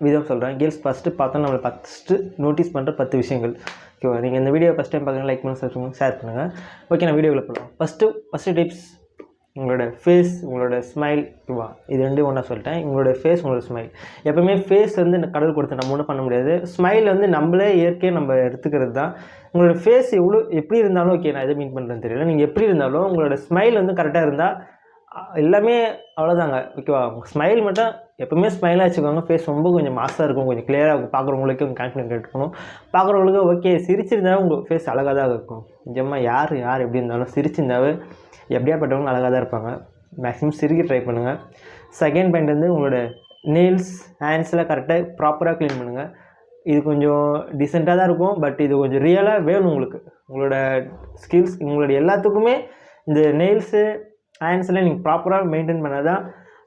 விதம் சொல்கிறேன். Girls first பார்த்தா நம்மளை ஃபஸ்ட்டு நோட்டீஸ் பண்ணுற 10 விஷயங்கள். ஓகேவா? நீங்கள் இந்த வீடியோ ஃபஸ்ட் டைம் பார்க்குறீங்க, லைக் பண்ணுங்கள், ஷேர் பண்ணுங்கள். ஓகே, நான் வீடியோவில் போகலாம். ஃபஸ்ட்டு டிப்ஸ், உங்களோட ஃபேஸ், உங்களோட ஸ்மைல். ஓகேவா? இது ரெண்டும் ஒன்றா சொல்லிட்டேன். உங்களோட ஃபேஸ், உங்களோட ஸ்மைல். எப்போவுமே ஃபேஸ் வந்து கடவுள் கொடுத்து நம்ம ஒன்றும் பண்ண முடியாது. ஸ்மைல் வந்து நம்மளே இயற்கையாக நம்ம எடுத்துக்கிறது தான். உங்களோட ஃபேஸ் எப்படி இருந்தாலும் ஓகே, நான் எதை மீன் பண்ணுறேன்னு தெரியல. நீங்கள் எப்படி இருந்தாலும் உங்களோட ஸ்மைல் வந்து கரெக்டாக இருந்தால் எல்லாமே அவ்வளோதாங்க. ஓகேவா? ஸ்மைல் மட்டும் எப்போவுமே ஸ்மைலாக வச்சுக்கோங்க. ஃபேஸ் ரொம்ப கொஞ்சம் மாசாக இருக்கும், கொஞ்சம் கிளியராக இருக்கும். பார்க்குறவங்களுக்கு கொஞ்சம் கான்ஃபிடென்ட் இருக்கணும். பார்க்குறவங்களுக்கு ஓகே, சிரிச்சிருந்தாலும் உங்கள் ஃபேஸ் அழகாக தான் இருக்கும். நிஜமாக யார் எப்படி இருந்தாலும் சிரிச்சிருந்தாவே எப்படியாப்பட்டவங்க அழகாக தான் இருப்பாங்க. மேக்ஸிமம் சிரிக்க ட்ரை பண்ணுங்கள். செகண்ட் பாயிண்ட் வந்து உங்களோட நெயில்ஸ், ஹேண்ட்ஸ்லாம் கரெக்டாக ப்ராப்பராக க்ளீன் பண்ணுங்கள். இது கொஞ்சம் டீசெண்டாக தான் இருக்கும், பட் இது கொஞ்சம் ரியலாக வேணும் உங்களுக்கு. உங்களோட ஸ்கில்ஸ், உங்களோட எல்லாத்துக்குமே இந்த நெயில்ஸு, ஹேண்ட்ஸ்லாம் நீங்கள் ப்ராப்பராக மெயின்டைன் பண்ணால் தான்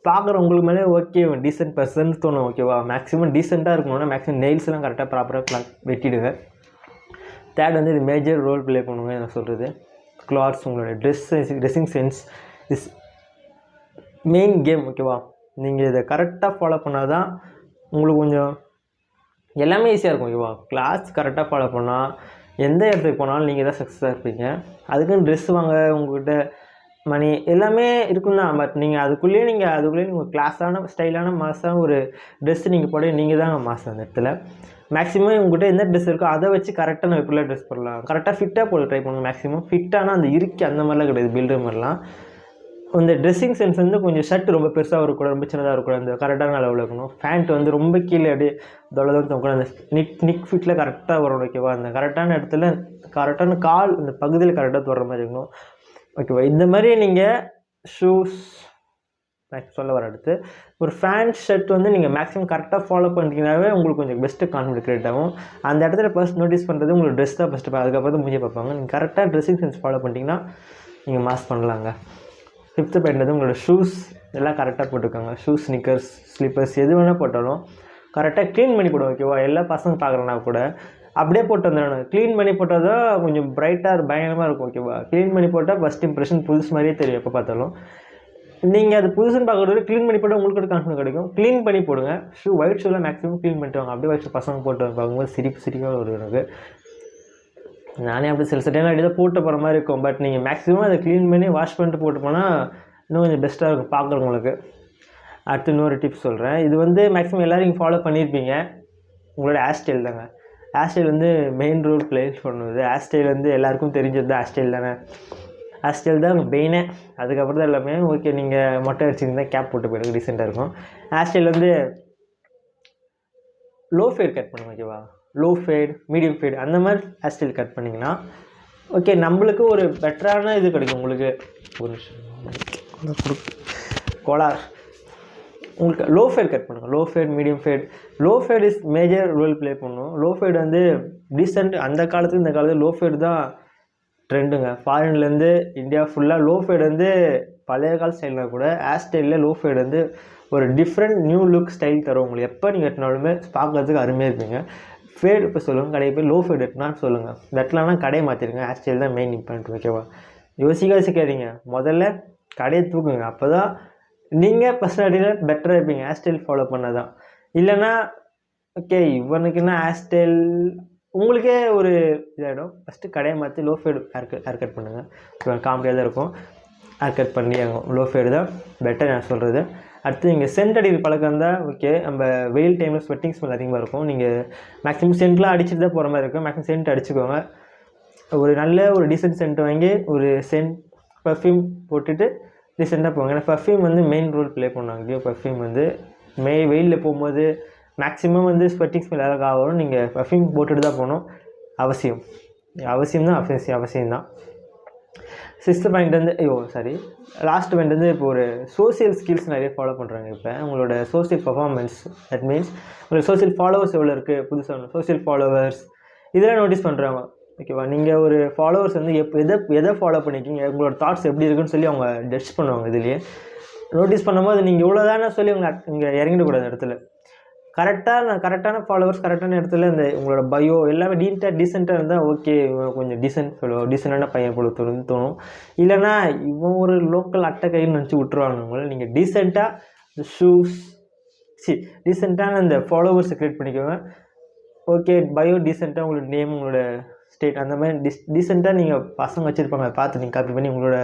பார்க்குறவங்களுக்கு மேலே ஓகே டீசென்ட் பர்சன் தோணும். ஓகேவா? மேக்ஸிமம் டீசெண்டாக இருக்கணும்னா மேக்ஸிமம் நெயில்ஸ்லாம் கரெக்டாக ப்ராப்பராக வெட்டிடுங்க. தேர்ட் வந்து இது மேஜர் ரோல் ப்ளே பண்ணுங்க. நான் சொல்கிறது கிளாத்ஸ், உங்களோட dressing sense is main game. ஓகேவா? நீங்கள் இதை கரெக்டாக ஃபாலோ பண்ணால் தான் உங்களுக்கு கொஞ்சம் எல்லாமே ஈஸியாக இருக்கும். ஓகேவா? கிளாஸ் கரெக்டாக ஃபாலோ பண்ணால் எந்த இடத்துக்கு போனாலும் நீங்கள் தான் சக்ஸஸாக இருப்பீங்க. அதுக்குன்னு ட்ரெஸ் வாங்க உங்கள்கிட்ட மணி எல்லாமே இருக்கும் தான், பட் நீங்கள் அதுக்குள்ளேயே நீங்கள் கிளாஸான ஸ்டைலான மாதம் ஒரு ட்ரெஸ்ஸு நீங்கள் போட நீங்கள் தான் மாதம் அந்த இடத்துல. மேக்ஸிமம் உங்கள்கிட்ட எந்த ட்ரெஸ் இருக்கோ அதை வச்சு கரெக்டாக நம்ம எப்படிலாம் ட்ரெஸ் போடலாம், கரெக்டாக ஃபிட்டாக போட ட்ரை பண்ணுங்கள். மேக்ஸிமம் ஃபிட்டானால் அந்த அந்த மாதிரிலாம் கிடையாது, பில்டர் மாதிரிலாம். இந்த ட்ரெஸ்ஸிங் சென்ஸ் வந்து கொஞ்சம் ஷர்ட் ரொம்ப பெருசாக இருக்கக்கூடாது, ரொம்ப சின்னதாக இருக்கக்கூடாது, அந்த கரெக்டான அளவில் இருக்கணும். பேண்ட் வந்து ரொம்ப கீழே அப்படியே தொலைக்கூடாது, அந்த நிக் ஃபிட்டில் கரெக்டாக வரணும். ஓகேவா? அந்த கரெக்டான இடத்துல கரெக்டான கால் இந்த பகுதியில் கரெக்டாக தொடுற மாதிரி இருக்கணும். ஓகேவா? இந்த மாதிரி நீங்கள் ஷூஸ் சொல்ல வர அடுத்து ஒரு ஃபேண்ட் ஷர்ட் வந்து நீங்கள் மேக்ஸிமம் கரெக்டாக ஃபாலோ பண்ணிட்டீங்கன்னாவே உங்களுக்கு கொஞ்சம் பெஸ்ட்டு கான்ஃபிடென்ட் க்ரியேட் ஆகும். அந்த இடத்துல ஃபர்ஸ்ட் நோட்டீஸ் பண்ணுறது உங்களுக்கு ட்ரெஸ் தான் ஃபஸ்ட்டு, அதுக்கப்புறம் தான் முடிஞ்சு பார்ப்பாங்க. நீங்கள் கரெக்டாக ட்ரெஸ்ஸிங் சென்ஸ் ஃபாலோ பண்ணிட்டீங்கன்னா நீங்கள் மாஸ் பண்ணலாங்க. ஃபிஃப்த்து பாயிண்ட் வந்து உங்களோட ஷூஸ் எல்லாம் கரெக்டாக போட்டுக்கோங்க. ஷூஸ், ஸ்னிக்கர்ஸ், ஸ்லிப்பர்ஸ் எது வேணால் போட்டாலும் கரெக்டாக க்ளீன் பண்ணி போடுவோம். ஓகேவா? எல்லா பசங்க பார்க்குறேன்னா கூட அப்படியே போட்டு வந்துடணும். க்ளீன் பண்ணி போட்டால் தான் கொஞ்சம் பிரைட்டாக பயங்கரமாக இருக்கும். ஓகேவா? க்ளீன் பண்ணி போட்டால் ஃபஸ்ட் இம்ப்ரெஷன் புதுசு மாதிரியே தெரியும் எப்போ பார்த்தாலும். நீங்கள் அது புதுசுன்னு பார்க்குறது க்ளீன் பண்ணி போட்டால் உங்களுக்கு ஒரு கான்ஃபிடன்ஸ் கிடைக்கும். க்ளீன் பண்ணி போடுங்க. ஒயிட் ஷூலாம் மேக்ஸிமம் க்ளீன் பண்ணிட்டு வாங்க. அப்படியே ஒயிட் ஷூ பசங்க போட்டு பார்க்கும்போது சிரிப்பாக வரும் எனக்கு. நானே அப்படி சில டைம் அப்படி தான் போட்டு போகிற மாதிரி இருக்கும். பட் நீங்கள் மேக்ஸிமம் அதை க்ளீன் பண்ணி வாஷ் பண்ணிட்டு போட்டு போனால் இன்னும் கொஞ்சம் பெஸ்ட்டாக இருக்கும் பார்க்குறவங்களுக்கு. அடுத்து இன்னொரு டிப்ஸ் சொல்கிறேன். இது வந்து மேக்ஸிமம் எல்லோரும் நீங்கள் ஃபாலோ பண்ணியிருப்பீங்க. உங்களோட ஹேர் ஸ்டைல் தாங்க. ஹேர் ஸ்டைல் வந்து மெயின் ரோல் ப்ளே பண்ணுவது. ஹேர் ஸ்டைல் வந்து எல்லாேருக்கும் தெரிஞ்சது தான். ஹேர் ஸ்டைல் தானே, ஹேர் ஸ்டைல் தான் மெயினே. அதுக்கப்புறம் தான் எல்லாமே. ஓகே, நீங்கள் மொட்டை அடிச்சிங்கன்னா கேப் போட்டு போயிடுங்க, டீசெண்டாக இருக்கும். ஹேர் ஸ்டைல் வந்து லோ ஃபேட் கட் பண்ணுங்க. ஓகேவா? லோ ஃபேட், மீடியம் ஃபேட் அந்த மாதிரி ஹேர் ஸ்டைல் கட் பண்ணிங்கன்னா ஓகே நம்மளுக்கு ஒரு பெட்டரான இது கிடைக்கும். உங்களுக்கு ஒரு நிமிஷம் கோலார். உங்களுக்கு லோ ஃபேட் கட் பண்ணுங்கள். Low fat, medium fat. Low fat is major role play பண்ணும். லோ ஃபேட் வந்து டீசெண்ட். அந்த காலத்துக்கு இந்த காலத்தில் லோ ஃபேட் தான் ட்ரெண்டுங்க. ஃபாரின்லேருந்து இந்தியா ஃபுல்லாக லோ ஃபேட் வந்து பழைய கால ஸ்டைலில் கூட ஹேர் ஸ்டைலில் லோ ஃபேட் வந்து ஒரு டிஃப்ரெண்ட் நியூ லுக் ஸ்டைல் தரும். உங்களுக்கு எப்போ நீங்கள் வெட்டினாலுமே பார்க்குறதுக்கு அருமையாக இருப்பீங்க. ஃபேட் இப்போ சொல்லுங்கள், கடையை போய் லோ ஃபேட் வெட்டினான்னு சொல்லுங்கள். வெட்டலாம்னா கடையை மாற்றிடுங்க. ஹேர் ஸ்டைல் தான் மெயின் இம்பார்ட்டன்ட். ஓகேவா? யோசிக்காதீங்க, முதல்ல கடையை தூக்குங்க. அப்போ தான் நீங்கள் பர்சனாலிட்டியில் பெட்டராக இருப்பீங்க. ஹேர் ஸ்டைல் ஃபாலோ பண்ண தான். இல்லைன்னா ஓகே இவனுக்குன்னா ஹேர் ஸ்டைல் உங்களுக்கே ஒரு இதாகிடும். ஃபஸ்ட்டு கடையை மாற்றி லோ ஃபேடு ஹேர் கட் பண்ணுங்கள். காமெடியாக தான் இருக்கும். ஹேர் கட் பண்ணி லோ ஃபேடு தான் பெட்டர் நான் சொல்கிறது. அடுத்து நீங்கள் சென்ட் அடிக்கிற பழக்கம் இருந்தால் ஓகே. நம்ம வெயில் டைமில் ஸ்வெட்டிங் ஸ்மெல் அதிகமாக இருக்கும். நீங்கள் மேக்ஸிமம் சென்ட்லாம் அடிச்சுட்டு தான் போகிற மாதிரி இருக்கும். மேக்ஸிமம் சென்ட் அடிச்சுக்கோங்க. ஒரு நல்ல ஒரு டீசென்ட் சென்ட் வாங்கி ஒரு சென்ட் பர்ஃப்யூம் போட்டுட்டு ரீசெண்டாக போவாங்க. ஏன்னா பர்ஃப்யூம் வந்து மெயின் ரோல் ப்ளே பண்ணுவாங்க. பர்ஃப்யூம் வந்து வெயிலில் போகும்போது மேக்ஸிமம் வந்து ஸ்வெட்டிங் ஸ்மெல் அழகாக வரும். நீங்கள் பர்ஃப்யூம் போட்டுட்டு தான் போகணும். அவசியம் தான், அவசியம் தான். சிக்ஸ்த்து பாயிண்ட் வந்து லாஸ்ட் பாயிண்ட் வந்து இப்போ ஒரு சோசியல் ஸ்கில்ஸ் நிறைய ஃபாலோ பண்ணுறாங்க. இப்போ உங்களோட சோசியல் பர்ஃபார்மன்ஸ், தட் மீன்ஸ் உங்களுக்கு சோசியல் ஃபாலோவர்ஸ் எவ்வளோ இருக்குது, புதுசாக சோசியல் ஃபாலோவர்ஸ் இதெல்லாம் நோட்டீஸ் பண்ணுறாங்க. ஓகேவா? நீங்கள் ஒரு ஃபாலோவர்ஸ் வந்து எதை ஃபாலோ பண்ணிக்கிங்க, உங்களோட தாட்ஸ் எப்படி இருக்குன்னு சொல்லி அவங்க ஜட்ஜ் பண்ணுவாங்க. இதுலேயே நோட்டீஸ் பண்ணும்போது நீங்கள் இவ்வளோ தானே சொல்லி இங்கே இறங்கிடக்கூடாது இடத்துல. கரெக்டான ஃபாலோவர்ஸ் கரெக்டான இடத்துல இந்த உங்களோட பயோ எல்லாமே டீசெண்டாக இருந்தால் ஓகே கொஞ்சம் டீசெண்டான பையன் போல தோணும். இல்லைனா இவன் ஒரு லோக்கல் அட்டை கைன்னு நினச்சி விட்டுருவாங்க உங்களை. நீங்கள் டீசெண்டாக இந்த ஷூஸ், டீசெண்டான அந்த ஃபாலோவர்ஸை க்ரியேட் பண்ணிக்கோங்க. ஓகே, பயோ டீசெண்டாக உங்களோட நேம், உங்களோட ஸ்டேட் அந்த மாதிரி டீசெண்டாக நீங்கள் பசங்க வச்சுருப்பாங்க, அதை பார்த்து நீங்கள் காப்பி பண்ணி உங்களோட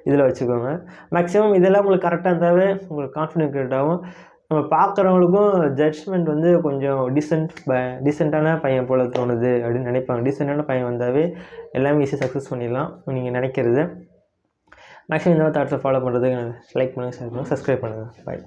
இதில் வச்சுக்கோங்க. மேக்ஸிமம் இதெல்லாம் உங்களுக்கு கரெக்டாக இருந்தாவே உங்களுக்கு கான்ஃபிடென்ட் க்ரியேட் ஆகும். நம்ம பார்க்குறவங்களுக்கும் ஜட்ஜ்மெண்ட் வந்து கொஞ்சம் டீசெண்டான பையன் போல் தோணுது அப்படின்னு நினைப்பாங்க. டீசெண்டான பையன் வந்தாவே எல்லாமே ஈஸியாக சக்ஸஸ் பண்ணிடலாம் நீங்கள் நினைக்கிறது. மேக்ஸிமம் இந்த மாதிரி தாட்ஸை ஃபாலோ பண்ணுறதுக்கு லைக் பண்ணுங்கள், ஷேர் பண்ணுங்கள், சப்ஸ்கிரைப் பண்ணுங்கள். பாய்.